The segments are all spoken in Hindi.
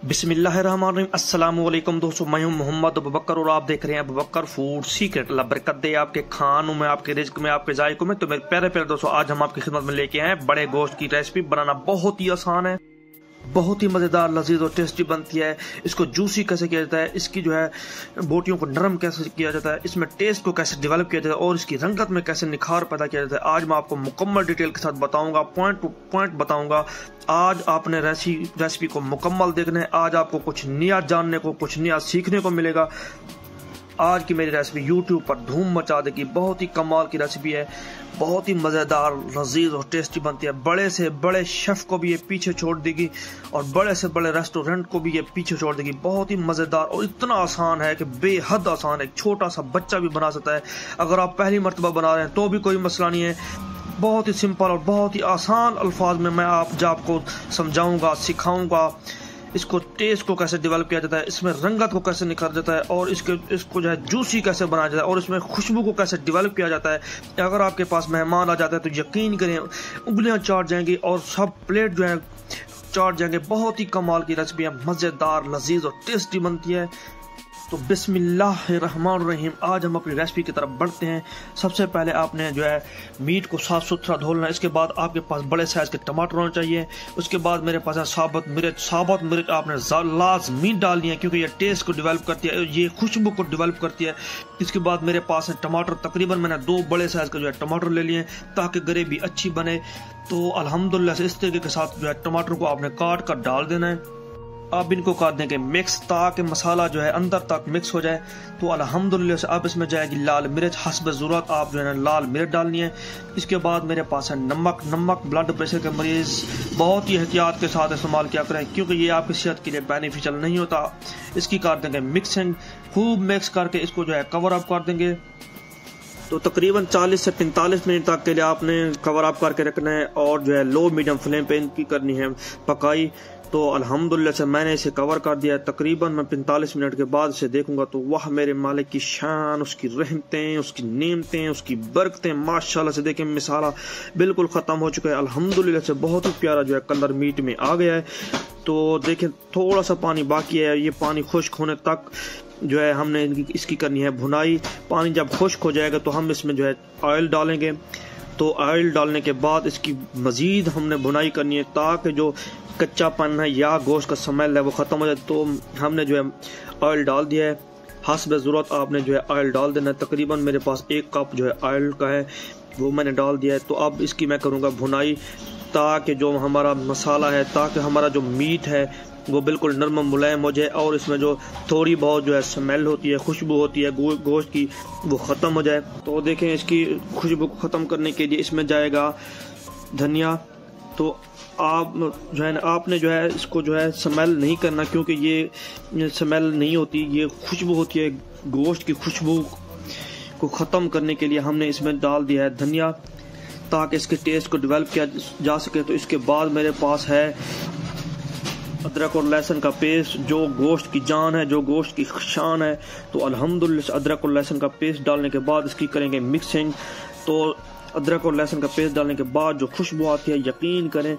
बिस्मिल्लाहिर्रहमानिर्रहीम। अस्सलामुअलैकुम दोस्तों, मैं हूं मोहम्मद अबूबकर और आप देख रहे हैं अबूबकर फूड सीक्रेट। अल्लाह बरकत दे आपके खानों में, आपके रिज्क में, आपके जायकों में। तो मेरे प्यारे प्यारे दोस्तों, आज हम आपकी खिदमत में लेके आए बड़े गोश्त की रेसिपी। बनाना बहुत ही आसान है, बहुत ही मज़ेदार, लजीज और टेस्टी बनती है। इसको जूसी कैसे किया जाता है, इसकी जो है बोटियों को नरम कैसे किया जाता है, इसमें टेस्ट को कैसे डेवलप किया जाता है और इसकी रंगत में कैसे निखार पैदा किया जाता है, आज मैं आपको मुकम्मल डिटेल के साथ बताऊंगा, पॉइंट टू पॉइंट बताऊंगा। आज आपने रेसिपी को मुकम्मल देखना है। आज आपको कुछ नया जानने को, कुछ नया सीखने को मिलेगा। आज की मेरी रेसिपी YouTube पर धूम मचा देगी। बहुत ही कमाल की रेसिपी है, बहुत ही मज़ेदार, लजीज और टेस्टी बनती है। बड़े से बड़े शेफ को भी ये पीछे छोड़ देगी और बड़े से बड़े रेस्टोरेंट को भी ये पीछे छोड़ देगी। बहुत ही मज़ेदार और इतना आसान है कि बेहद आसान है। एक छोटा सा बच्चा भी बना सकता है। अगर आप पहली मर्तबा बना रहे हैं तो भी कोई मसला नहीं है। बहुत ही सिंपल और बहुत ही आसान अल्फाज में मैं आपको समझाऊंगा, सिखाऊंगा इसको टेस्ट को कैसे डेवलप किया जाता है, इसमें रंगत को कैसे निखर जाता है और इसको जो है जूसी कैसे बनाया जाता है और इसमें खुशबू को कैसे डेवलप किया जाता है। अगर आपके पास मेहमान आ जाता है तो यकीन करें उंगलियां चाट जाएंगी और सब प्लेट जो है चाट जाएंगे। बहुत ही कमाल की रेसिपी है, मज़ेदार, लजीज और टेस्टी बनती है। तो बिस्मिल्लाहिर्रहमानिर्रहीम, आज हम अपनी रेसिपी की तरफ बढ़ते हैं। सबसे पहले आपने जो है मीट को साफ सुथरा धो लेना है। इसके बाद आपके पास बड़े साइज के टमाटर होने चाहिए। उसके बाद मेरे पास है साबुत मिर्च आपने लाजमी डालनी है क्योंकि ये टेस्ट को डेवलप करती है, ये खुशबू को डेवलप करती है। इसके बाद मेरे पास है टमाटर, तकरीबन मैंने 2 बड़े साइज का जो है टमाटर ले लिए ताकि ग्रेवी अच्छी बने। तो अल्हम्दुलिल्लाह से इस तरीके के साथ जो है टमाटर को आपने काट कर डाल देना है। अब इनको कर देंगे मिक्स ताकि मसाला जो है अंदर तक मिक्स हो जाए। तो अल्हम्दुलिल्लाह से अब इसमें जाएगी लाल मिर्च, हस्ब ज़रूरत आप जो है ना लाल मिर्च डालनी है। इसके बाद मेरे पास है नमक। ब्लड प्रेशर के मरीज बहुत ही एहतियात के साथ इस्तेमाल किया करें क्योंकि ये आपकी सेहत के लिए बेनिफिशियल नहीं होता। इसकी कर देंगे मिक्सिंग, खूब मिक्स करके इसको जो है कवर अप कर देंगे। तो तकरीबन 40 से 45 मिनट तक के लिए आपने कवर अप करके रखना है और जो है लो मीडियम फ्लेम पे इनकी करनी है पकाई। तो अल्हम्दुलिल्लाह से मैंने इसे कवर कर दिया है। तकरीबन मैं 45 मिनट के बाद इसे देखूंगा तो वाह मेरे मालिक की शान, उसकी रहमतें, उसकी नेमतें, उसकी बरकतें, माशाल्लाह से देखें मसाला बिल्कुल ख़त्म हो चुका है। अल्हम्दुलिल्लाह से बहुत ही प्यारा जो है कलर मीट में आ गया है। तो देखें थोड़ा सा पानी बाकी है, ये पानी खुश्क होने तक जो है हमने इसकी करनी है भुनाई। पानी जब खुश्क हो जाएगा तो हम इसमें जो है ऑयल डालेंगे। तो ऑयल डालने के बाद इसकी मज़ीद हमने भुनाई करनी है ताकि जो कच्चापन है या गोश्त का स्मेल है वो ख़त्म हो जाए। तो हमने जो है ऑयल डाल दिया है, हस्ब ज़रूरत आपने जो है ऑयल डाल देना है। तकरीबन मेरे पास 1 कप जो है ऑयल का है वो मैंने डाल दिया है। तो अब इसकी मैं करूँगा भुनाई ताकि जो हमारा मसाला है, ताकि हमारा जो मीट है वो बिल्कुल नरम मुलायम हो जाए और इसमें जो थोड़ी बहुत जो है स्मेल होती है, खुशबू होती है गोश्त की, वो ख़त्म हो जाए। तो देखें इसकी खुशबू को ख़त्म करने के लिए इसमें जाएगा धनिया। तो आप जो है ना आपने जो है इसको जो है स्मेल नहीं करना क्योंकि ये स्मेल नहीं होती, ये खुशबू होती है। गोश्त की खुशबू को ख़त्म करने के लिए हमने इसमें डाल दिया है धनिया ताकि इसके टेस्ट को डेवलप किया जा सके। तो इसके बाद मेरे पास है अदरक और लहसुन का पेस्ट, जो गोश्त की जान है, जो गोश्त की शान है। तो अल्हम्दुलिल्लाह अदरक और लहसुन का पेस्ट डालने के बाद इसकी करेंगे मिक्सिंग। तो अदरक और लहसुन का पेस्ट डालने के बाद जो खुशबू आती है, यकीन करें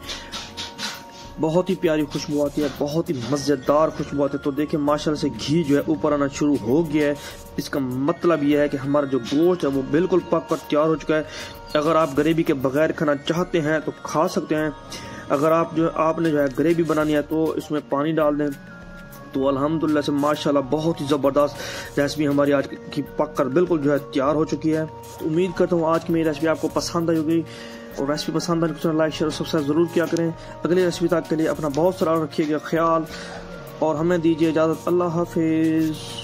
बहुत ही प्यारी खुशबू आती है, बहुत ही मज़ेदार खुशबू आती है। तो देखिए माशाल्लाह से घी जो है ऊपर आना शुरू हो गया है। इसका मतलब यह है कि हमारा जो गोश्त है वो बिल्कुल पक कर तैयार हो चुका है। अगर आप ग्रेवी के बगैर खाना चाहते हैं तो खा सकते हैं। अगर आपने जो है ग्रेवी बनानी है तो इसमें पानी डाल दें। तो अल्हम्दुलिल्लाह से माशाल्लाह बहुत ही ज़बरदस्त रेसिपी हमारी आज की पक कर बिल्कुल जो है तैयार हो चुकी है। तो उम्मीद करता हूँ आज की मेरी रेसिपी आपको पसंद आई होगी और रेसिपी पसंद आने को लाइक शेयर और सब्सक्राइब ज़रूर किया करें। अगली रेसिपी तक के लिए अपना बहुत सारा रखिएगा ख्याल और हमें दीजिए इजाज़त। अल्लाह हाफिज़।